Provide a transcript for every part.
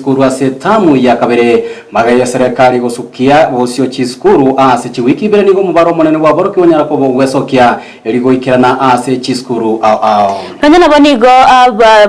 chiskuru ase tamu ya kabere magaya serikali gosukia bosio chiskuru ase chiwiki bere nigo mubaro monene wa boroki wonyara ko bogwesokia erigo ikirana ase chiskuru Nanyana bonigo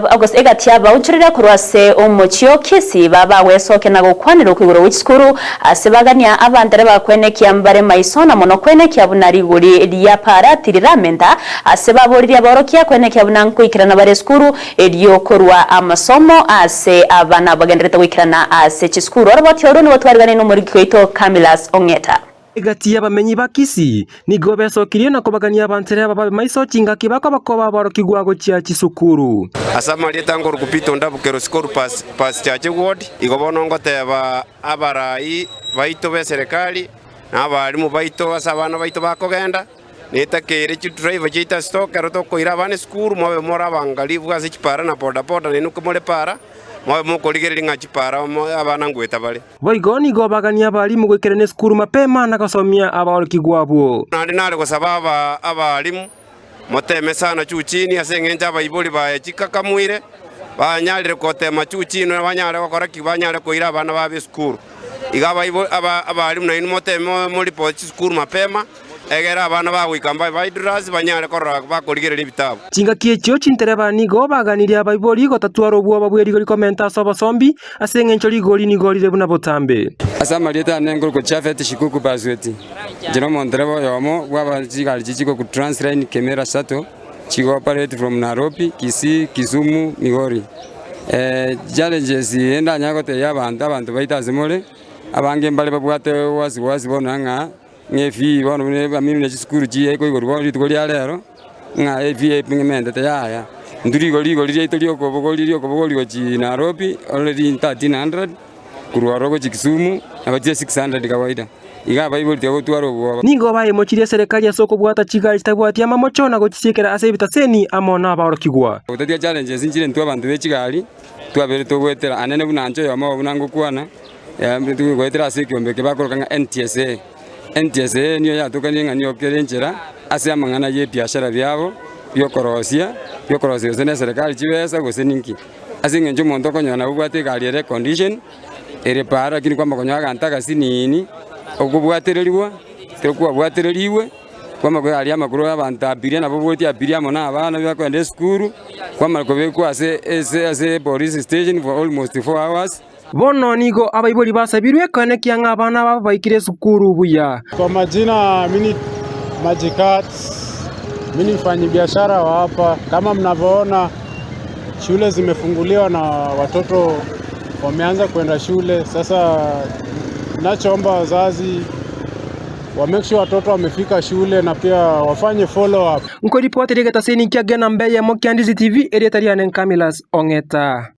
August egatia bauchirira kurwase omochio kisi baba wesoke na gukwanira kwigoro w'iskuru ase bagania abandere bakwenekia mbare maisona mono kwenekia bunariguri ya para tiriramenda ase baboriria borokia kwenekia bunanku ikirana bare skuru ediyo korwa amasomo ase abana bagenderete wikirana ase chiskuru roboti oruni watwarigane no muri kwito Camilas Ongeta Egati abamenyi bakisi nigo besokirie na kubagania abantere baba maiso chinga kibako bakoba barokigwa gochia chisukuru asama lietangor kupito ndabukero skuru pas chache ward igobono ngoteba abarai baito be serikali na abarimu baito asabana baito bakogenda netakere chi driver chita stock eroto koira bane skuru mobe mora bangali bwase chipara na boda boda nenuko more para mwa mukoligere ngachipara abana ngweta bale boigoni go bagania bali mugwekerene skuru mapema na gasomia abarokigwabo nandi nale gosababa abalimu moteme sana chuchini asengenja abaiboli ba chikakamwire banyalire kotema chuchini banyale bakora kibanyale koira abana babe skuru igaba abalimu na inu moteme muri po skuru mapema egera abana bagwikamba baidras banyale korora bakoligere ibitabo chinga kiecho chintereba nigo baganiria abaiboli gotatwaro bwo babweri gori komenta soba sombi asengencho ligoli ni goli rebuna botambe asama lieta nengol ko chafeti shikuku bazweti jino montrebo yomo bwa chigali chichiko ku transline camera sato chigo operate from Nairobi Kisii Kisumu Migori challenges enda nyako te abantu baitazimole abange mbale babwate wazi bonanga ngefi bono baminu ne chiskuru chi eko igorwa litugoli alero nga evi pingmente te yaya nduri goli litolio ko bogoli chi Nairobi already 1300 kurwaro ko Kisumu abatie 600 kawaida igaba iboli tyo twaro bwo nigo baye mochirie serikali ya soko bwata chigali tabwati amamocho na gochisekera ase bitaseni amona barokigwa utatia challenges injire ntwa bantu be chigali twabere to gwetera anene bunanjo yoma bunango kwana ya mbitu gwetera ase kiombe ke bakoroka NTSA niyo yatukanye niyo kerenjera ase amangana ye biashara byabo byokorosia zene serikali chibesa gose ninki ase ngenjo mondo konyana bubwate galiere condition ere para kini kwamba konyaga antaka sinini okubwatereriwa tekuwa bwatereriwe kwamba ko ali amakuru abantu abiria nabo bwoti abiria mona abana bakwende skuru kwamba ko beko ase police station for almost 4 hours bono nigo abaiboli basabirwe kwenekia ng'abana babo baikire skuru buya kwa majina mini Magicat mini mfanyi biashara wa hapa kama mnavyoona shule zimefunguliwa na watoto wameanza kwenda shule sasa nachoomba wazazi wa make sure watoto wamefika shule na pia wafanye follow up nko ripoti rigeta seni kia gena mbeye mo Kiandizi TV eretariane Camilas Ongeta.